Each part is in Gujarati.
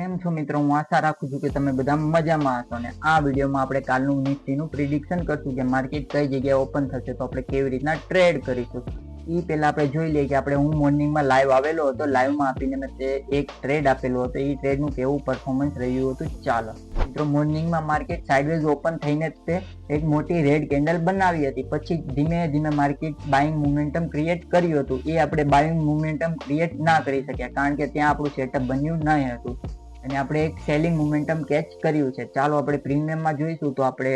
કેમ છો મિત્રો? હું આશા રાખું છું કે તમે બધા મજામાં હશો ને આ વિડીયોમાં આપણે કાલનું નિફ્ટીનું પ્રિડિક્શન કરશું કે માર્કેટ કઈ જગ્યાએ ઓપન થશે તો આપણે કેવી રીતના ટ્રેડ કરીશું. એ પહેલા આપણે જોઈ લઈએ કે આપણે હું મોર્નિંગમાં લાઈવ આવેલો હતો, લાઈવમાં આપીને મેં તે એક ટ્રેડ આપેલો હતો. એ ટ્રેડનું કેવું પરફોર્મન્સ રહ્યું હતું ચાલો મિત્રો. મોર્નિંગમાં માર્કેટ સાઇડવેઝ ઓપન થઈને તે એક મોટી રેડ કેન્ડલ બનાવી હતી, પછી ધીમે ધીમે માર્કેટ બાઇંગ મોમેન્ટમ ક્રિએટ કર્યું હતું. એ આપણે બાઇંગ મોમેન્ટમ ક્રિએટ ના કરી શક્યા કારણ કે ત્યાં આપણું સેટઅપ બન્યું નહીં હતું અને આપણે એક સેલિંગ મોમેન્ટમ કેચ કર્યું છે. ચાલો આપણે પ્રીમિયમમાં જોઈશું તો આપણે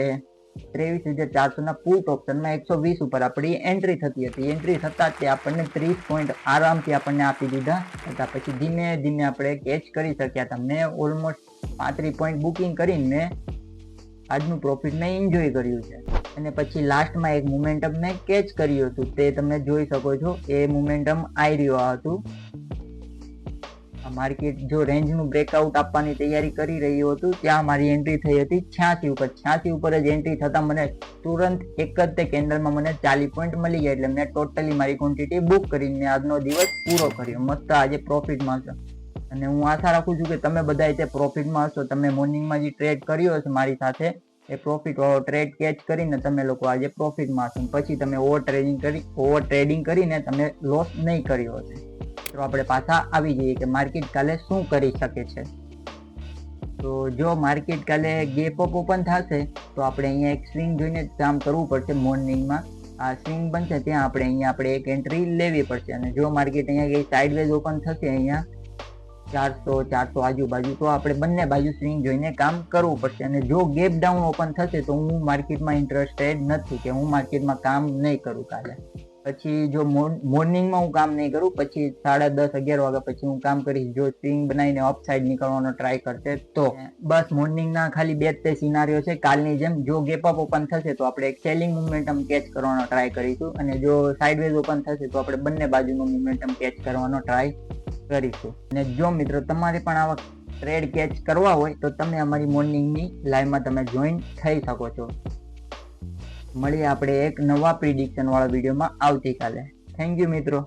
23,400 ના પુટ ઓપ્શનમાં 120 ઉપર આપણી એન્ટ્રી થતી હતી. એન્ટ્રી થતા તે આપણને 30 પોઈન્ટ આરામથી આપણને આપી દીધા હતા. પછી ધીમે ધીમે આપણે કેચ કરી શક્યા હતા. મેં ઓલમોસ્ટ 35 પોઈન્ટ બુકિંગ કરીને મેં આજનું પ્રોફિટ મેં એન્જોય કર્યું છે. અને પછી લાસ્ટમાં એક મોમેન્ટમ મેં કેચ કર્યું હતું, તે તમે જોઈ શકો છો. એ મોમેન્ટમ આવી રહ્યું હતું. માર્કેટ જો રેન્જનું બ્રેકઆઉટ આપવાની તૈયારી કરી રહ્યું હતું ત્યાં મારી એન્ટ્રી થઈ હતી 86 ઉપર. 86 ઉપર જ એન્ટ્રી થતા મને તુરંત એક જ તે કેન્ડલમાં મને 40 પોઈન્ટ મળી ગયા. એટલે મેં ટોટલી મારી ક્વોન્ટિટી બુક કરીને મેં આજનો દિવસ પૂરો કર્યો. મસ્ત આજે પ્રોફિટમાં હશો અને હું આશા રાખું છું કે તમે બધા તે પ્રોફિટમાં હશો. તમે મોર્નિંગમાં જે ટ્રેડ કર્યો હશે મારી સાથે એ પ્રોફિટ વાળો ટ્રેડ કેચ કરીને તમે લોકો આજે પ્રોફિટમાં હશો. પછી તમે ઓવર ટ્રેડિંગ કરીને તમે લોસ નહીં કર્યો હશે. તો આપણે પાછા આવી જઈએ કે માર્કેટ કાલે શું કરી શકે છે. તો જો માર્કેટ કાલે ગેપ અપ ઓપન થશે તો આપણે અહીંયા એક સ્વિંગ જોઈને કામ કરવું પડશે. મોર્નિંગમાં આ સ્વિંગ બનશે ત્યાં આપણે એક એન્ટ્રી લેવી પડશે. અને જો માર્કેટ અહીંયા સાઇડવેઝ ઓપન થશે અહીંયા 400 આજુબાજુ તો આપણે બંને બાજુ સ્વિંગ જોઈને કામ કરવું પડશે. અને જો ગેપ ડાઉન ઓપન થશે તો હું માર્કેટમાં ઇન્ટરેસ્ટેડ નથી કે હું માર્કેટમાં કામ નહીં કરું કાલે. પછી જો મોર્નિંગમાં હું કામ નહીં કરું, પછી 10:30-11 વાગ્યા પછી હું કામ કરીશ. જો સ્વિંગ બનાવીને અપ સાઈડ નીકળવાનો ટ્રાય કરશે તો બસ મોર્નિંગના ખાલી બે જ સિનારીઓ છે. કાલની જેમ જો ગેપ અપ ઓપન થશે તો આપણે એક સેલિંગ મોમેન્ટમ કેચ કરવાનો ટ્રાય કરીશું અને જો સાઇડવેઝ ઓપન થશે તો આપણે બંને બાજુનો મોમેન્ટમ કેચ કરવાનો ટ્રાય કરીશું. અને જો મિત્રો તમારે પણ આવા ટ્રેડ કેચ કરવા હોય તો તમે અમારી મોર્નિંગની લાઈવમાં તમે જોઈન થઈ શકો છો. મળીએ આપણે એક નવા પ્રિડિક્શન વાળા વિડીયોમાં આવતીકાલે. થેન્ક યુ મિત્રો.